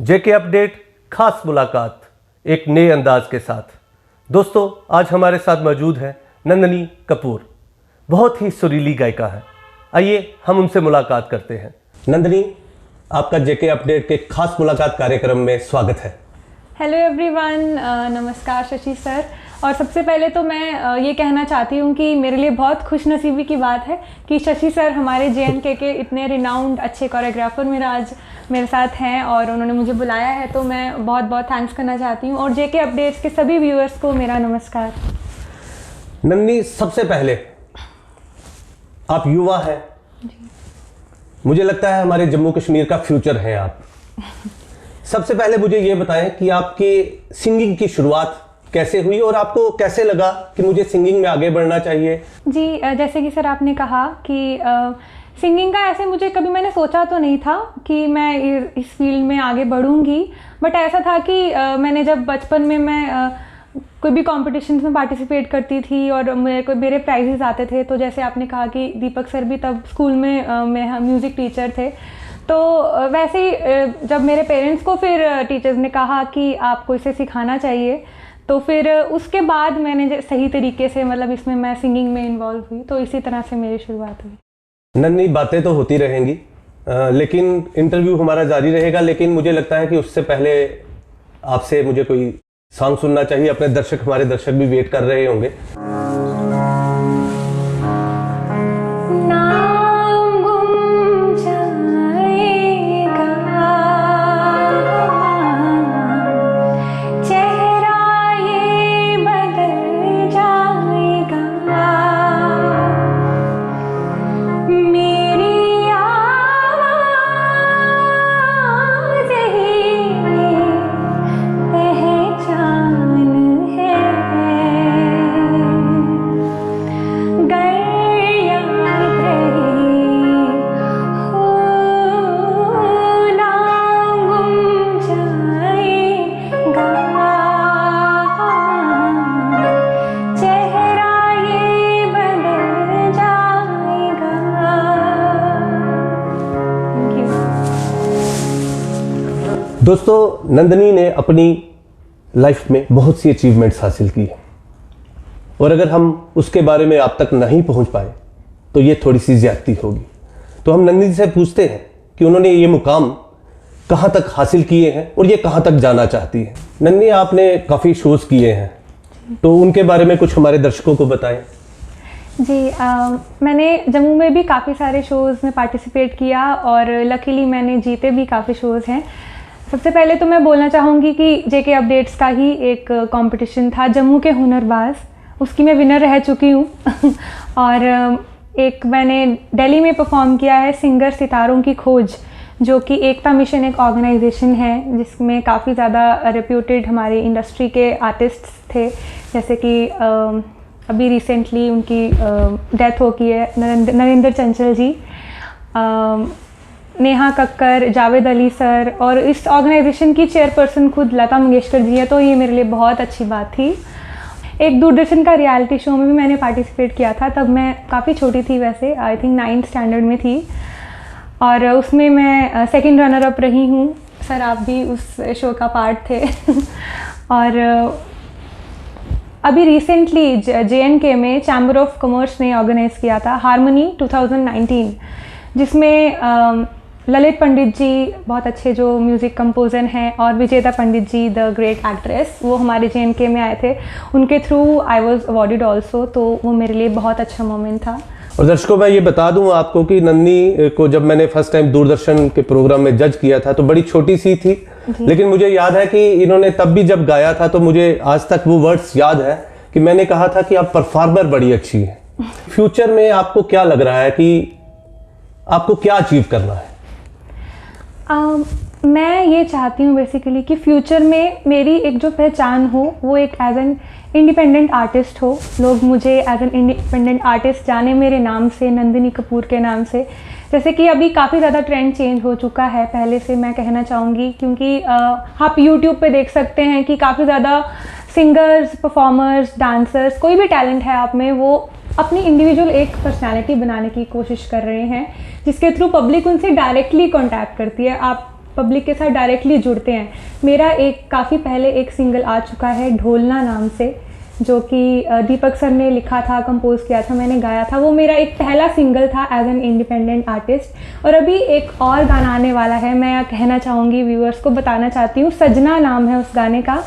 जेके update खास मुलाकात एक नए अंदाज के साथ। दोस्तों, आज हमारे साथ मौजूद है नंदिनी कपूर। बहुत ही सुरीली गायिका है। आइए हम उनसे मुलाकात करते हैं। नंदिनी, आपका जेके अपडेट के खास मुलाकात कार्यक्रम में स्वागत है। हेलो एवरीवन, नमस्कार शशि सर। और सबसे पहले तो मैं ये कहना चाहती हूँ कि मेरे लिए बहुत खुशनसीबी की बात है कि शशि सर हमारे जेएनके के इतने रिनाउंड अच्छे कोरियोग्राफर मेरा आज मेरे साथ हैं और उन्होंने मुझे बुलाया है, तो मैं बहुत बहुत थैंक्स करना चाहती हूँ। और जेके अपडेट्स के सभी व्यूअर्स को मेरा नमस्कार। नंदिनी, सबसे पहले आप युवा हैं, मुझे लगता है हमारे जम्मू कश्मीर का फ्यूचर है आप। सबसे पहले मुझे ये बताएं कि आपकी सिंगिंग की शुरुआत कैसे हुई और आपको कैसे लगा कि मुझे सिंगिंग में आगे बढ़ना चाहिए? जी, जैसे कि सर आपने कहा कि सिंगिंग का ऐसे मुझे कभी मैंने सोचा तो नहीं था कि मैं इस फील्ड में आगे बढ़ूंगी, बट ऐसा था कि मैंने जब बचपन में मैं कोई भी कॉम्पिटिशन्स में पार्टिसिपेट करती थी और मेरे प्राइजेस आते थे, तो जैसे आपने कहा कि दीपक सर भी तब स्कूल में म्यूज़िक टीचर थे, तो वैसे ही जब मेरे पेरेंट्स को फिर टीचर्स ने कहा कि आपको इसे सिखाना चाहिए, तो फिर उसके बाद मैंने सही तरीके से मतलब इसमें मैं सिंगिंग में इन्वॉल्व हुई, तो इसी तरह से मेरी शुरुआत हुई। नन्ही, बातें तो होती रहेंगी लेकिन इंटरव्यू हमारा जारी रहेगा, लेकिन मुझे लगता है कि उससे पहले आपसे मुझे कोई सॉन्ग सुनना चाहिए। अपने दर्शक, हमारे दर्शक भी वेट कर रहे होंगे। दोस्तों, नंदिनी ने अपनी लाइफ में बहुत सी अचीवमेंट्स हासिल की है और अगर हम उसके बारे में आप तक नहीं पहुंच पाए तो ये थोड़ी सी ज्यादती होगी। तो हम नंदिनी से पूछते हैं कि उन्होंने ये मुकाम कहां तक हासिल किए हैं और ये कहां तक जाना चाहती है। नंदिनी, आपने काफ़ी शोज़ किए हैं, तो उनके बारे में कुछ हमारे दर्शकों को बताएं। जी, मैंने जम्मू में भी काफ़ी सारे शोज़ में पार्टिसिपेट किया और लकीली मैंने जीते भी काफ़ी शोज़ हैं। सबसे पहले तो मैं बोलना चाहूँगी कि जेके अपडेट्स का ही एक कंपटीशन था, जम्मू के हुनरबाज, उसकी मैं विनर रह चुकी हूँ। और एक मैंने दिल्ली में परफॉर्म किया है, सिंगर सितारों की खोज, जो कि एकता मिशन एक ऑर्गेनाइजेशन है जिसमें काफ़ी ज़्यादा रेप्यूटेड हमारी इंडस्ट्री के आर्टिस्ट्स थे, जैसे कि अभी रिसेंटली उनकी डेथ हो गई है, नरेंद्र चंचल जी, नेहा कक्कर, जावेद अली सर, और इस ऑर्गेनाइजेशन की चेयरपर्सन खुद लता मंगेशकर जी है, तो ये मेरे लिए बहुत अच्छी बात थी। एक दूरदर्शन का रियलिटी शो में भी मैंने पार्टिसिपेट किया था, तब मैं काफ़ी छोटी थी, वैसे आई थिंक 9th स्टैंडर्ड में थी, और उसमें मैं सेकंड रनर अप रही हूँ। सर, आप भी उस शो का पार्ट थे। और अभी रिसेंटली जेएनके में चैम्बर ऑफ कॉमर्स ने ऑर्गेनाइज़ किया था हारमोनी 2019, जिसमें ललित पंडित जी बहुत अच्छे जो म्यूज़िक कंपोजर हैं और विजेता पंडित जी द ग्रेट एक्ट्रेस, वो हमारे जेएनके में आए थे। उनके through I was awarded also, तो वो मेरे लिए बहुत अच्छा मोमेंट था। और दर्शकों, मैं ये बता दूं आपको कि नंदिनी को जब मैंने फर्स्ट टाइम दूरदर्शन के प्रोग्राम में जज किया था तो बड़ी छोटी सी थी, लेकिन मुझे याद है कि इन्होंने तब भी जब गाया था तो मुझे आज तक वो वर्ड्स याद है कि मैंने कहा था कि आप परफॉर्मर बड़ी अच्छी है। फ्यूचर में आपको क्या लग रहा है कि आपको क्या अचीव करना है? मैं ये चाहती हूँ बेसिकली कि फ्यूचर में मेरी एक जो पहचान हो वो एक एज एन इंडिपेंडेंट आर्टिस्ट हो, लोग मुझे एज एन इंडिपेंडेंट आर्टिस्ट जाने मेरे नाम से, नंदिनी कपूर के नाम से। जैसे कि अभी काफ़ी ज़्यादा ट्रेंड चेंज हो चुका है पहले से, मैं कहना चाहूँगी, क्योंकि आप यूट्यूब पे देख सकते हैं कि काफ़ी ज़्यादा सिंगर्स, परफॉर्मर्स, डांसर्स, कोई भी टैलेंट है आप में, वो अपनी इंडिविजुअल एक पर्सनालिटी बनाने की कोशिश कर रहे हैं, जिसके थ्रू पब्लिक उनसे डायरेक्टली कांटेक्ट करती है। आप पब्लिक के साथ डायरेक्टली जुड़ते हैं। मेरा एक काफ़ी पहले एक सिंगल आ चुका है ढोलना नाम से, जो कि दीपक सर ने लिखा था, कंपोज किया था, मैंने गाया था। वो मेरा एक पहला सिंगल था एज एन इंडिपेंडेंट आर्टिस्ट। और अभी एक और गाना आने वाला है, मैं कहना चाहूँगी, व्यूअर्स को बताना चाहती हूँ, सजना नाम है उस गाने का।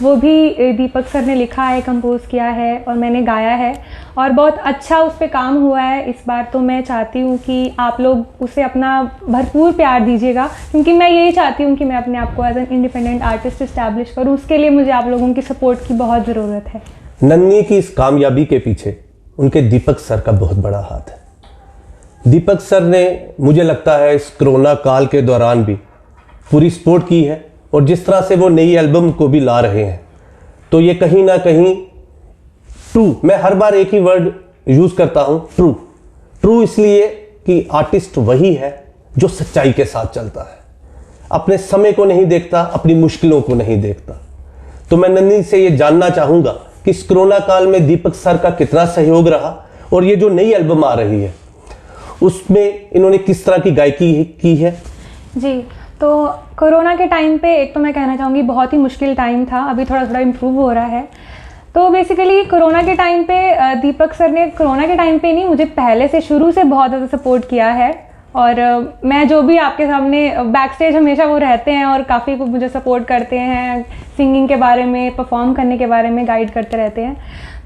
वो भी दीपक सर ने लिखा है, कंपोज किया है और मैंने गाया है और बहुत अच्छा उस पर काम हुआ है इस बार। तो मैं चाहती हूँ कि आप लोग उसे अपना भरपूर प्यार दीजिएगा, क्योंकि मैं यही चाहती हूँ कि मैं अपने आप को as an independent artist establish करूँ। उसके लिए मुझे आप लोगों की सपोर्ट की बहुत ज़रूरत है। नन्ही की इस कामयाबी के पीछे उनके दीपक सर का बहुत बड़ा हाथ है। दीपक सर ने, मुझे लगता है, इस कोरोना काल के दौरान भी पूरी सपोर्ट की है और जिस तरह से वो नई एल्बम को भी ला रहे हैं, तो ये कहीं ना कहीं ट्रू, मैं हर बार एक ही वर्ड यूज करता हूं, ट्रू इसलिए कि आर्टिस्ट वही है जो सच्चाई के साथ चलता है, अपने समय को नहीं देखता, अपनी मुश्किलों को नहीं देखता। तो मैं नन्ही से ये जानना चाहूंगा कि इस कोरोना काल में दीपक सर का कितना सहयोग रहा और ये जो नई एल्बम आ रही है उसमें इन्होंने किस तरह की गायकी की है। जी, तो कोरोना के टाइम पे एक तो मैं कहना चाहूँगी बहुत ही मुश्किल टाइम था, अभी थोड़ा थोड़ा इम्प्रूव हो रहा है। तो बेसिकली कोरोना के टाइम पे दीपक सर ने, कोरोना के टाइम पे नहीं, मुझे पहले से शुरू से बहुत ज़्यादा सपोर्ट किया है। और मैं जो भी आपके सामने बैक स्टेज हमेशा वो रहते हैं और काफ़ी मुझे सपोर्ट करते हैं, सिंगिंग के बारे में, परफॉर्म करने के बारे में गाइड करते रहते हैं।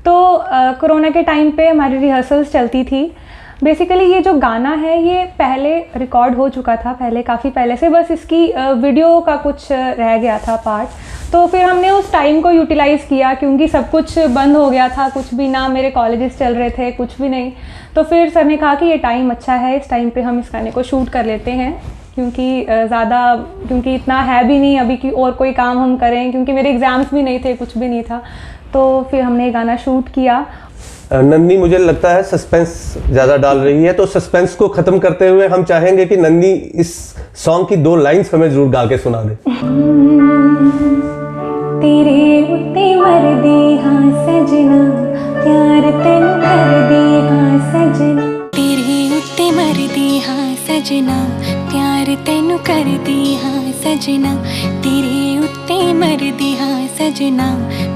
तो कोरोना के टाइम पे हमारी रिहर्सल्स चलती थी। बेसिकली ये जो गाना है ये पहले रिकॉर्ड हो चुका था, पहले काफ़ी पहले से, बस इसकी वीडियो का कुछ रह गया था पार्ट। तो फिर हमने उस टाइम को यूटिलाइज़ किया, क्योंकि सब कुछ बंद हो गया था, कुछ भी ना, मेरे कॉलेजेस चल रहे थे, कुछ भी नहीं। तो फिर सर ने कहा कि ये टाइम अच्छा है, इस टाइम पे हम इस गाने को शूट कर लेते हैं, क्योंकि इतना है भी नहीं अभी कि और कोई काम हम करें, क्योंकि मेरे एग्ज़ाम्स भी नहीं थे, कुछ भी नहीं था। तो फिर हमने ये गाना शूट किया। नन्ही, मुझे लगता है सस्पेंस ज़्यादा डाल रही है, तो सस्पेंस को ख़त्म करते हुए हम चाहेंगे कि नन्ही इस सॉन्ग की 2 लाइन्स हमें ज़रूर गा के सुना दे। तेरे उत्ते मरदी हाँ सजना, प्यार तेनू करदी हाँ सजना, तेरे उत्ते मरदी हाँ सजना, प्यार तेनू करदी हाँ सजना, तेरे उत्ते मरदी हाँ सजना,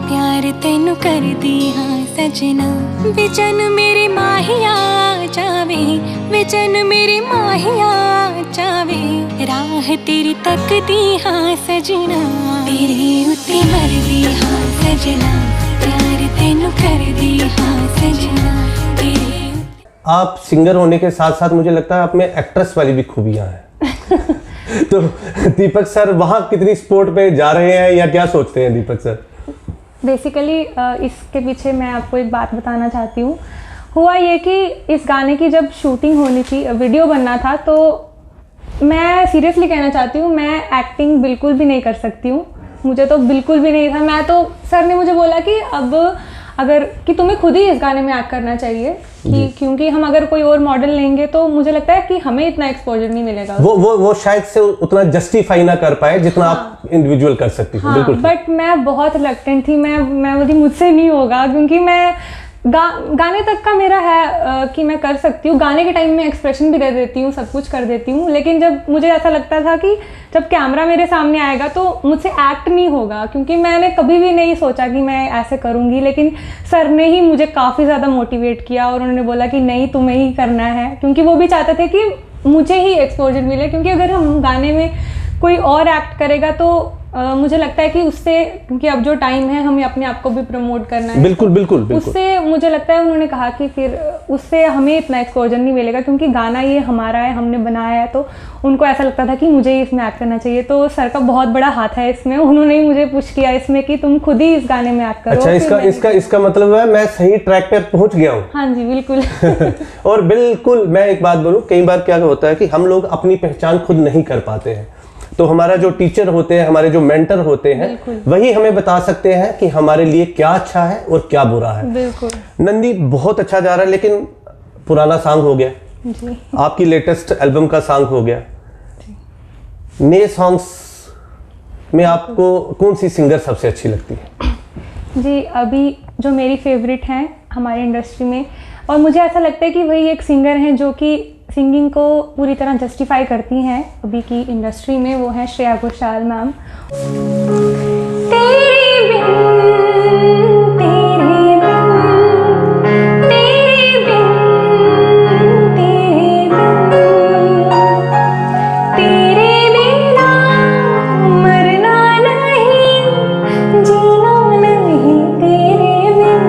प्यार तेनू करदी हाँ सजना। विचन मेरी माहिया जावे, विचन मेरी माहिया जावे, राह तेरी तकदी हाँ सजना, तेरे उत्ते मरदी हाँ सजना, प्यार तेनू करदी हाँ सजना, तेरे। आप सिंगर होने के साथ साथ मुझे लगता है आप में एक्ट्रेस वाली भी खूबियां हैं। तो दीपक सर वहाँ कितनी स्पोर्ट पे जा रहे हैं या क्या सोचते हैं दीपक सर? बेसिकली इसके पीछे मैं आपको एक बात बताना चाहती हूँ। हुआ ये कि इस गाने की जब शूटिंग होनी थी, वीडियो बनना था, तो मैं सीरियसली कहना चाहती हूँ, मैं एक्टिंग बिल्कुल भी नहीं कर सकती हूँ, मुझे तो बिल्कुल भी नहीं था। मैं तो, सर ने मुझे बोला कि अब अगर कि तुम्हें खुद ही इस गाने में एक्ट करना चाहिए, क्योंकि हम अगर कोई और मॉडल लेंगे तो मुझे लगता है कि हमें इतना एक्सपोजर नहीं मिलेगा। वो शायद से उतना जस्टिफाई ना कर पाए जितना आप इंडिविजुअल कर सकती हैं। बिल्कुल। बट मैं बहुत रिलक्टेंट थी, मैं बोली मुझसे नहीं होगा, क्योंकि मैं गाने तक का मेरा है कि मैं कर सकती हूँ, गाने के टाइम में एक्सप्रेशन भी दे देती हूँ, सब कुछ कर देती हूँ, लेकिन जब मुझे ऐसा लगता था कि जब कैमरा मेरे सामने आएगा तो मुझसे एक्ट नहीं होगा, क्योंकि मैंने कभी भी नहीं सोचा कि मैं ऐसे करूँगी। लेकिन सर ने ही मुझे काफ़ी ज़्यादा मोटिवेट किया और उन्होंने बोला कि नहीं, तुम्हें ही करना है, क्योंकि वो भी चाहते थे कि मुझे ही एक्सपोजर मिले, क्योंकि अगर हम गाने में कोई और एक्ट करेगा तो मुझे लगता है कि उससे, क्योंकि अब जो टाइम है हमें अपने आप को भी प्रमोट करना है। बिल्कुल बिल्कुल बिल्कुल। उससे मुझे लगता है उन्होंने कहा कि फिर उससे हमें इतना एक्सपोजर नहीं मिलेगा, क्योंकि गाना ये हमारा है, हमने बनाया है, तो उनको ऐसा लगता था कि मुझे इसमें एक्ट करना चाहिए। तो सर का बहुत बड़ा हाथ है इसमें, उन्होंने ही मुझे पुश किया इसमें कि तुम खुद ही इस गाने में एक्ट करो। अच्छा, इसका मतलब है मैं सही ट्रैक पे पहुंच गया हूँ। हाँ जी, बिल्कुल। और बिल्कुल मैं एक बात बोलूँ, कई बार क्या होता है कि हम लोग अपनी पहचान खुद नहीं कर पाते हैं, तो हमारा जो टीचर होते हैं, हमारे जो मेंटर होते हैं, वही हमें बता सकते हैं कि हमारे लिए क्या अच्छा है और क्या बुरा है। बिल्कुल। नंदी बहुत अच्छा जा रहा है, लेकिन पुराना सॉन्ग हो गया जी, आपकी लेटेस्ट एल्बम का सॉन्ग हो गया, नए सॉन्ग्स में आपको कौन सी सिंगर सबसे अच्छी लगती है? जी, अभी जो मेरी फेवरेट हैं हमारे इंडस्ट्री में, और मुझे ऐसा लगता है कि वही एक सिंगर हैं जो कि सिंगिंग को पूरी तरह जस्टिफाई करती हैं अभी की इंडस्ट्री में, वो है श्रेया घोषाल मैम। तेरे बिन, तेरे बिन, तेरे बिन, तेरे बिना मरना नहीं, जीना नहीं, तेरे बिन,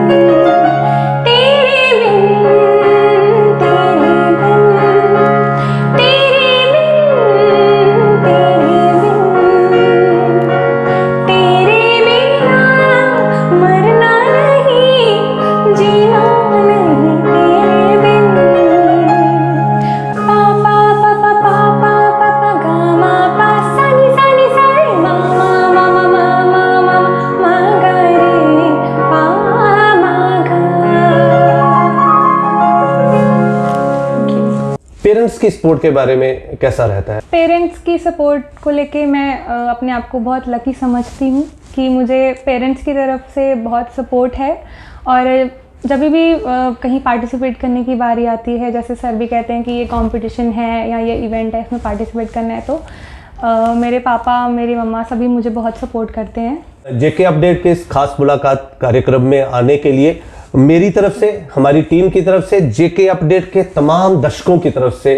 तेरे बिन, तेरे बिन, तेरे बिन, तेरे बिना मरना नहीं, जीना नहीं, तेरे बिन। पा पा पा पा पा पा पा पा गा मा पा सा नी सा रे मा मा मा मा मा मा मा मा गा रे पा मा गा। पेरेंट्स की सपोर्ट के बारे में कैसा रहता है? पेरेंट्स की सपोर्ट को लेके मैं अपने आप को बहुत लकी समझती हूँ कि मुझे पेरेंट्स की तरफ से बहुत सपोर्ट है। और जब भी कहीं पार्टिसिपेट करने की बारी आती है, जैसे सर भी कहते हैं कि ये कंपटीशन है या ये इवेंट है, इसमें पार्टिसिपेट करना है, तो मेरे पापा मेरी मम्मा सभी मुझे बहुत सपोर्ट करते हैं। जेके अपडेट के इस खास मुलाकात कार्यक्रम में आने के लिए मेरी तरफ से, हमारी टीम की तरफ से, जेके अपडेट के तमाम दर्शकों की तरफ से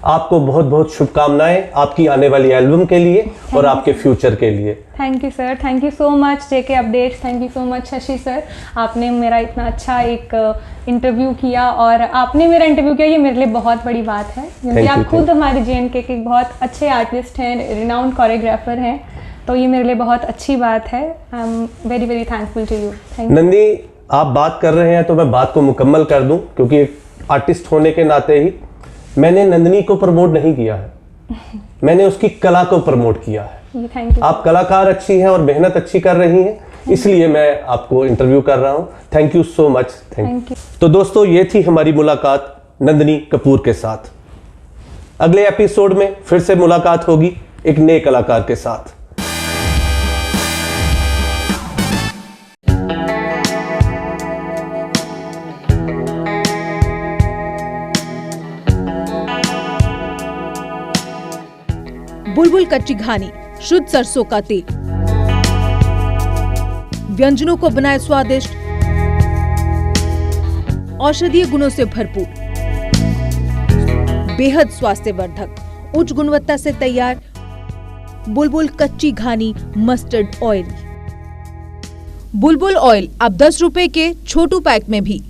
आपको बहुत बहुत शुभकामनाएं आपकी आने वाली एल्बम के लिए और आपके फ्यूचर के लिए। Thank you sir, thank you so much JK updates, thank you so much Shashi sir, आपने मेरा इतना अच्छा एक इंटरव्यू किया और आपने मेरा इंटरव्यू किया, ये मेरे लिए बहुत बड़ी बात है क्योंकि Thank आप you, खुद हमारे JNK के बहुत अच्छे आर्टिस्ट हैं, रिनाउंड कोरियोग्राफर हैं, तो ये मेरे लिए बहुत अच्छी बात है। I am very very thankful to you. Thank you. Nandi, आप बात कर रहे हैं तो मैं बात को मुकम्मल कर दूं, क्योंकि एक आर्टिस्ट होने के नाते ही मैंने नंदिनी को प्रमोट नहीं किया है, मैंने उसकी कला को प्रमोट किया है। Thank you. आप कलाकार अच्छी हैं और मेहनत अच्छी कर रही हैं, इसलिए मैं आपको इंटरव्यू कर रहा हूं। Thank you so much. Thank you. तो दोस्तों, ये थी हमारी मुलाकात नंदिनी कपूर के साथ। अगले एपिसोड में फिर से मुलाकात होगी एक नए कलाकार के साथ। बुलबुल कच्ची घानी, शुद्ध सरसों का तेल, व्यंजनों को बनाए स्वादिष्ट, औषधीय गुणों से भरपूर, बेहद स्वास्थ्यवर्धक, उच्च गुणवत्ता से तैयार बुलबुल कच्ची घानी मस्टर्ड ऑयल। बुलबुल ऑयल अब 10 रुपए के छोटू पैक में भी